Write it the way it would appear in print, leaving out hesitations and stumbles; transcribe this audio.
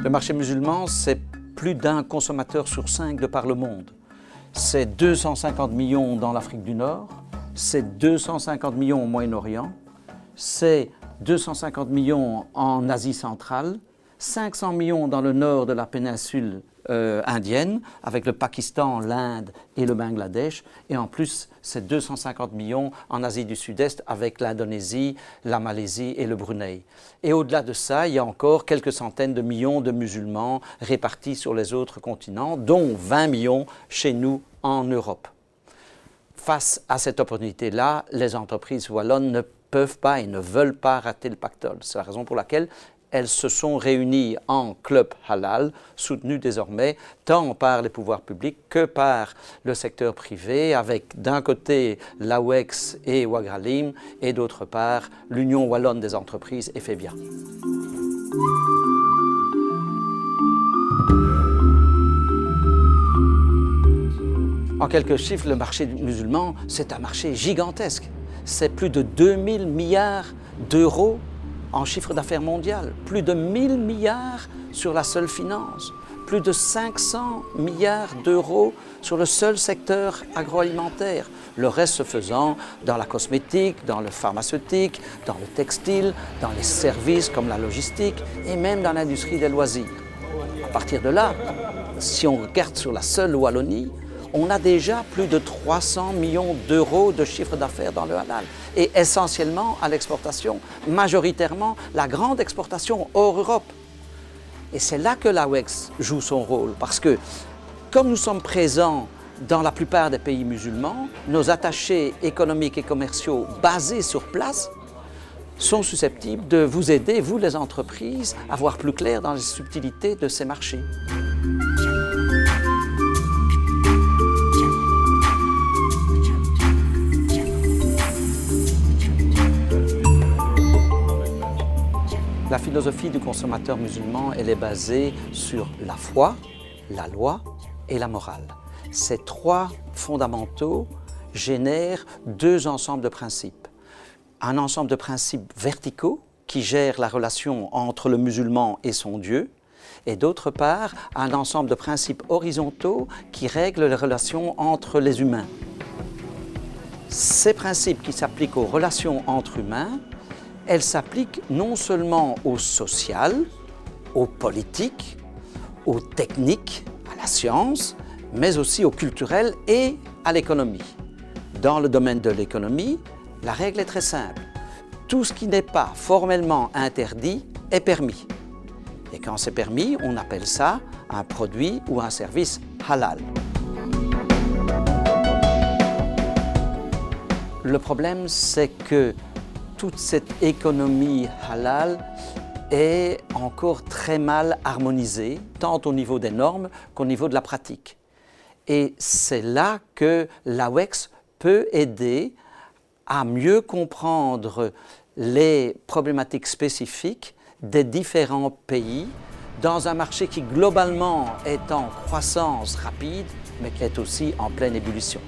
Le marché musulman, c'est plus d'un consommateur sur 5 de par le monde. C'est 250 millions dans l'Afrique du Nord, c'est 250 millions au Moyen-Orient, c'est 250 millions en Asie centrale, 500 millions dans le nord de la péninsule indienne, avec le Pakistan, l'Inde et le Bangladesh, et en plus, c'est 250 millions en Asie du Sud-Est avec l'Indonésie, la Malaisie et le Brunei. Et au-delà de ça, il y a encore quelques centaines de millions de musulmans répartis sur les autres continents, dont 20 millions chez nous en Europe. Face à cette opportunité-là, les entreprises wallonnes ne peuvent pas et ne veulent pas rater le pactole. C'est la raison pour laquelle elles se sont réunies en club halal, soutenues désormais tant par les pouvoirs publics que par le secteur privé, avec d'un côté l'AWEX et Wagralim et d'autre part l'Union wallonne des entreprises et FEVIA. En quelques chiffres, le marché musulman, c'est un marché gigantesque. C'est plus de 2000 milliards d'euros en chiffre d'affaires mondial, plus de 1000 milliards sur la seule finance, plus de 500 milliards d'euros sur le seul secteur agroalimentaire, le reste se faisant dans la cosmétique, dans le pharmaceutique, dans le textile, dans les services comme la logistique et même dans l'industrie des loisirs. À partir de là, si on regarde sur la seule Wallonie, on a déjà plus de 300 millions d'euros de chiffre d'affaires dans le halal et essentiellement à l'exportation, majoritairement la grande exportation hors Europe. Et c'est là que l'AWEX joue son rôle parce que comme nous sommes présents dans la plupart des pays musulmans, nos attachés économiques et commerciaux basés sur place sont susceptibles de vous aider, vous les entreprises, à voir plus clair dans les subtilités de ces marchés. La philosophie du consommateur musulman, elle est basée sur la foi, la loi et la morale. Ces trois fondamentaux génèrent deux ensembles de principes. Un ensemble de principes verticaux qui gèrent la relation entre le musulman et son Dieu, et d'autre part, un ensemble de principes horizontaux qui règlent les relations entre les humains. Ces principes qui s'appliquent aux relations entre humains, elles s'appliquent non seulement au social, au politique, aux techniques, à la science, mais aussi au culturel et à l'économie. Dans le domaine de l'économie, la règle est très simple. Tout ce qui n'est pas formellement interdit est permis. Et quand c'est permis, on appelle ça un produit ou un service halal. Le problème, c'est que toute cette économie halal est encore très mal harmonisée, tant au niveau des normes qu'au niveau de la pratique. Et c'est là que l'AWEX peut aider à mieux comprendre les problématiques spécifiques des différents pays dans un marché qui globalement est en croissance rapide, mais qui est aussi en pleine ébullition.